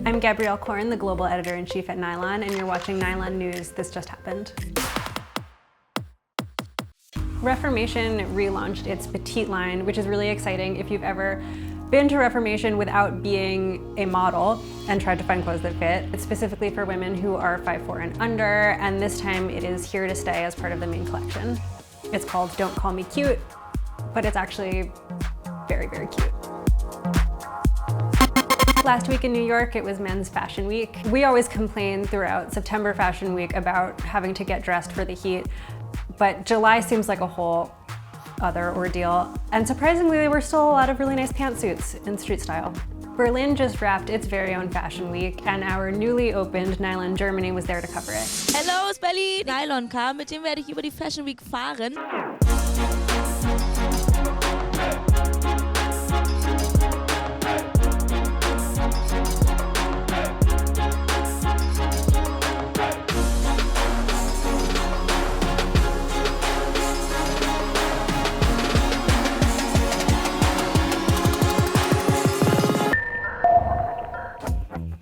I'm Gabrielle Korn, the global editor-in-chief at Nylon, and you're watching Nylon News. This just happened. Reformation relaunched its Petite line, which is really exciting. If you've ever been to Reformation without being a model and tried to find clothes that fit, it's specifically for women who are 5'4" and under, and this time it is here to stay as part of the main collection. It's called Don't Call Me Cute, but it's actually very, very cute. Last week in New York, it was Men's Fashion Week. We always complain throughout September Fashion Week about having to get dressed for the heat, but July seems like a whole other ordeal. And surprisingly, there were still a lot of really nice pantsuits in street style. Berlin just wrapped its very own Fashion Week, and our newly opened Nylon Germany was there to cover it. Hello, aus Berlin! Nylon kam, mit dem werde ich über die Fashion Week fahren.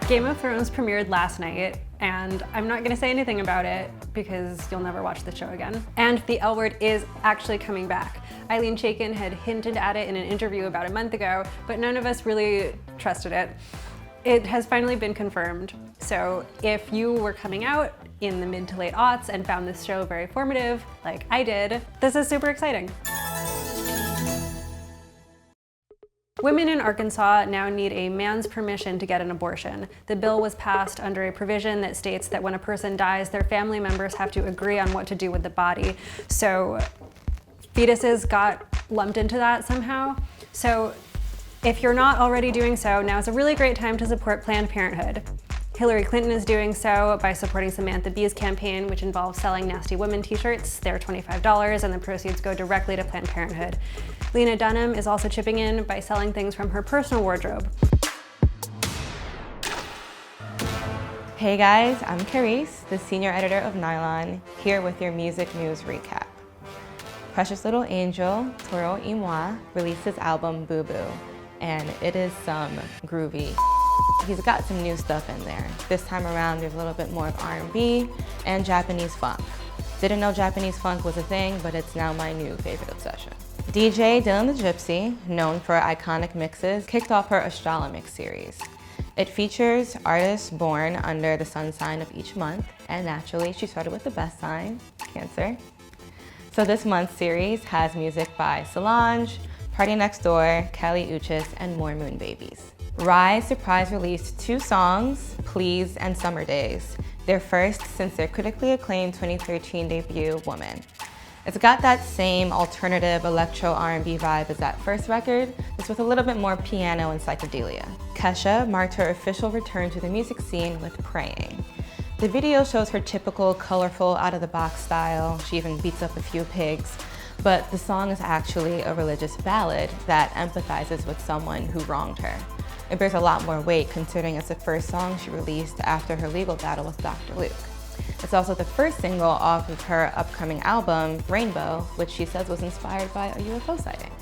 Game of Thrones premiered last night, and I'm not gonna say anything about it because you'll never watch the show again. And the L Word is actually coming back. Eileen Chaikin had hinted at it in an interview about a month ago, but none of us really trusted it. It has finally been confirmed. So if you were coming out in the mid to late aughts and found this show very formative, like I did, this is super exciting. Women in Arkansas now need a man's permission to get an abortion. The bill was passed under a provision that states that when a person dies, their family members have to agree on what to do with the body. So fetuses got lumped into that somehow. So if you're not already doing so, now is a really great time to support Planned Parenthood. Hillary Clinton is doing so by supporting Samantha Bee's campaign, which involves selling Nasty Women t-shirts. They're $25 and the proceeds go directly to Planned Parenthood. Lena Dunham is also chipping in by selling things from her personal wardrobe. Hey guys, I'm Keryce, the senior editor of Nylon, here with your music news recap. Precious Little Angel, Toro y Moi, released his album Boo Boo, and it is some groovy. He's got some new stuff in there. This time around, there's a little bit more of R&B and Japanese funk. Didn't know Japanese funk was a thing, but it's now my new favorite obsession. DJ Dylan the Gypsy, known for her iconic mixes, kicked off her Astrala Mix series. It features artists born under the sun sign of each month, and naturally, she started with the best sign, Cancer. So this month's series has music by Solange, Party Next Door, Kelly Uchis, and more Moon Babies. Rise surprise released 2 songs, Please and Summer Days, their first since their critically acclaimed 2013 debut, Woman. It's got that same alternative electro R&B vibe as that first record, just with a little bit more piano and psychedelia. Kesha marked her official return to the music scene with Praying. The video shows her typical colorful out-of-the-box style. She even beats up a few pigs. But the song is actually a religious ballad that empathizes with someone who wronged her. It bears a lot more weight considering it's the first song she released after her legal battle with Dr. Luke. It's also the first single off of her upcoming album, Rainbow, which she says was inspired by a UFO sighting.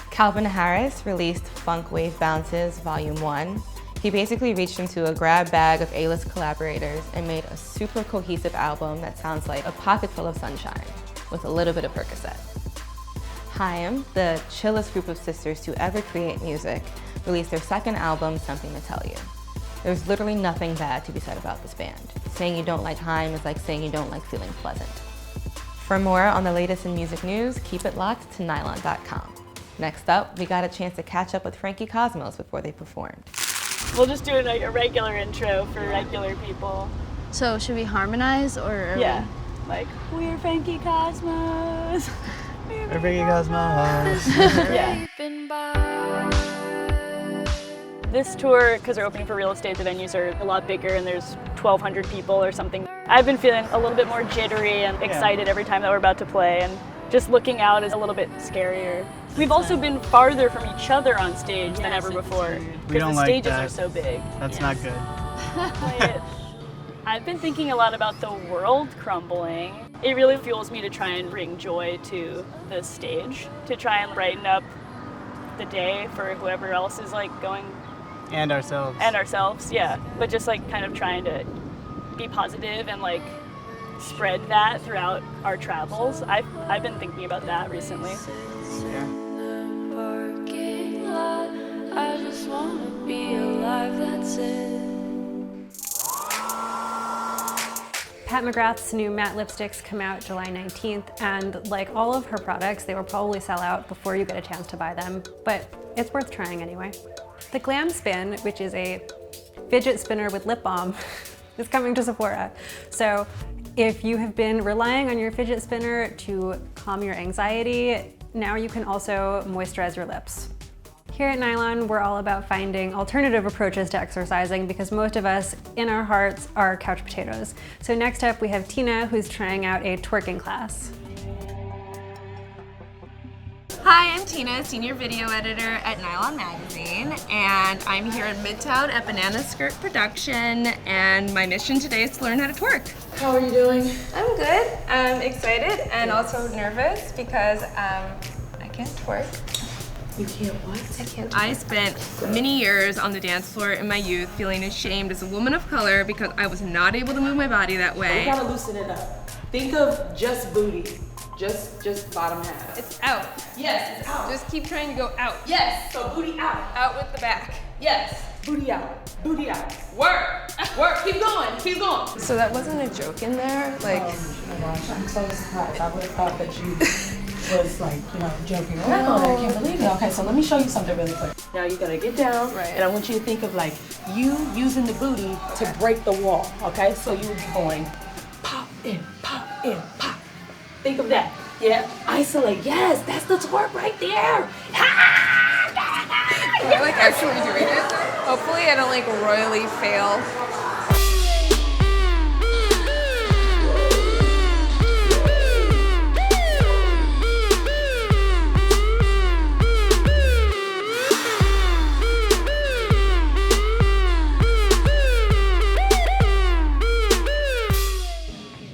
Calvin Harris released Funk Wave Bounces Volume 1. He basically reached into a grab bag of A-list collaborators and made a super cohesive album that sounds like a pocket full of sunshine, with a little bit of Percocet. Haim, the chillest group of sisters to ever create music, released their second album, Something to Tell You. There's literally nothing bad to be said about this band. Saying you don't like Haim is like saying you don't like feeling pleasant. For more on the latest in music news, keep it locked to nylon.com. Next up, we got a chance to catch up with Frankie Cosmos before they performed. We'll just do like a regular intro for regular people. So should we harmonize or? Yeah, like we're Frankie Cosmos. We're Frankie Cosmos. Yeah. This tour, because they're opening for real estate, the venues are a lot bigger and there's 1,200 people or something. I've been feeling a little bit more jittery and excited every time that we're about to play, and just looking out is a little bit scarier. We've also been farther from each other on stage than ever before, because the stages are so big. That's not good. I've been thinking a lot about the world crumbling. It really fuels me to try and bring joy to the stage, to try and brighten up the day for whoever else is like going And ourselves. And ourselves, yeah. But just like kind of trying to be positive and like spread that throughout our travels. I've been thinking about that recently. Yeah. Parking lot, I just wanna be alive, that's it. Pat McGrath's new matte lipsticks come out July 19th, and like all of her products, they will probably sell out before you get a chance to buy them, but it's worth trying anyway. The Glam Spin, which is a fidget spinner with lip balm, is coming to Sephora. So if you have been relying on your fidget spinner to calm your anxiety, now you can also moisturize your lips. Here at Nylon, we're all about finding alternative approaches to exercising because most of us, in our hearts, are couch potatoes. So next up, we have Tina, who's trying out a twerking class. Hi, I'm Tina, senior video editor at Nylon Magazine, and I'm here in Midtown at Banana Skirt Production, and my mission today is to learn how to twerk. How are you doing? I'm good. I'm excited and also nervous because I can't twerk. You can't what? I spent many years on the dance floor in my youth feeling ashamed as a woman of color because I was not able to move my body that You way. gotta loosen it up. Think of just booty. Just bottom half. It's out. Yes, it's out. Just keep trying to go out. Yes, so booty out. Out with the back. Yes, booty out. Booty out. Work! Work, keep going, keep going. So that wasn't a joke in there? Like, Oh my gosh, I'm so surprised. I would have thought that you was like, joking around. I can't believe it. Okay, so let me show you something really quick. Now you gotta get down, Right. and I want you to think of like you using the booty to break the wall, okay? So you would be going pop in, pop. Think of that. Yeah, isolate. Yes, that's the twerk right there. am I like actually doing it? Hopefully I don't like royally fail.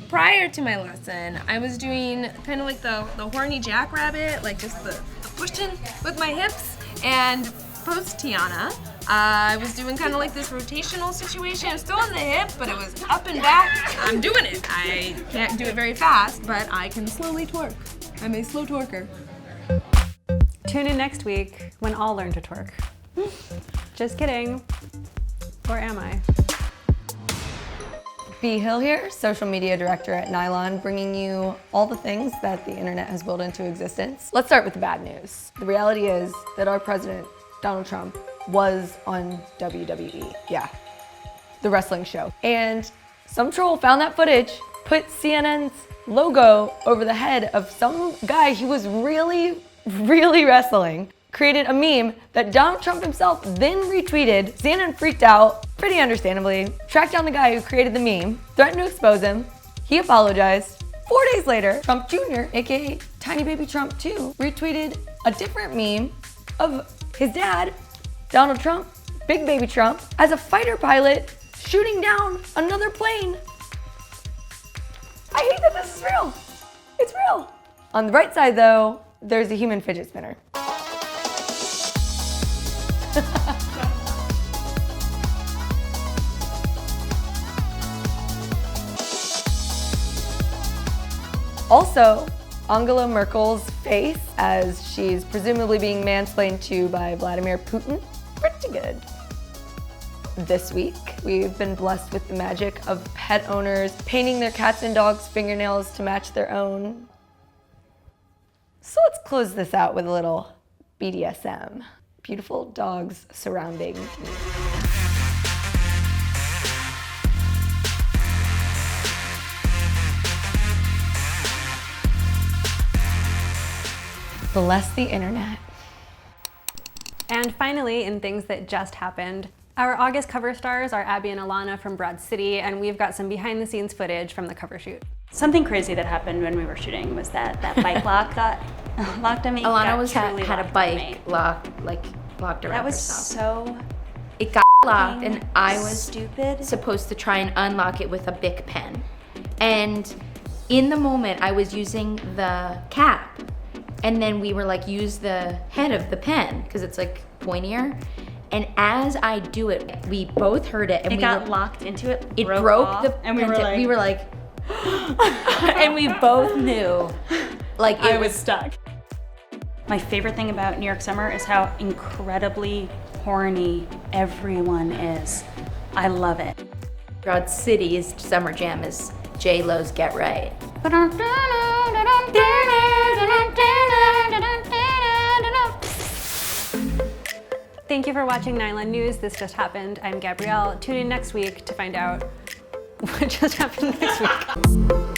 Prior to my lesson, I was doing kind of like the horny jackrabbit, like just the pushing with my hips. And post Tiana, I was doing kind of like this rotational situation. Still on the hip, but it was up and back. I'm doing it. I can't do it very fast, but I can slowly twerk. I'm a slow twerker. Tune in next week when I'll learn to twerk. Just kidding. Or am I? Bea Hill here, social media director at Nylon, bringing you all the things that the internet has willed into existence. Let's start with the bad news. The reality is that our president, Donald Trump, was on WWE. Yeah, the wrestling show. And some troll found that footage, put CNN's logo over the head of some guy he was really wrestling, created a meme that Donald Trump himself then retweeted. CNN freaked out, pretty understandably, tracked down the guy who created the meme, threatened to expose him. He apologized. 4 days later, Trump Jr., aka Tiny Baby Trump 2, retweeted a different meme of his dad, Donald Trump, Big Baby Trump, as a fighter pilot shooting down another plane. I hate that this is real. It's real. On the right side though, there's a human fidget spinner. Also, Angela Merkel's face as she's presumably being mansplained to by Vladimir Putin. Pretty good. This week, we've been blessed with the magic of pet owners painting their cats and dogs' fingernails to match their own. So let's close this out with a little BDSM. Beautiful dogs surrounding me. Bless the internet. And finally, in things that just happened, our August cover stars are Abbi and Ilana from Broad City, and we've got some behind the scenes footage from the cover shoot. Something crazy that happened when we were shooting was that bike lock got locked on me. Alana had a bike locked around That was herself. so It got locked and I was stupid. supposed to try and unlock it with a Bic pen. And in the moment I was using the cap and then we were like, use the head of the pen because it's like pointier. And as I do it, we both heard it. And It got locked into it. It broke off, the and we were like, and we both knew. Like I was stuck. My favorite thing about New York summer is how incredibly horny everyone is. I love it. Broad City's summer jam is J-Lo's Get Right. Thank you for watching Nylon News. This just happened. I'm Gabrielle. Tune in next week to find out what just happened next week.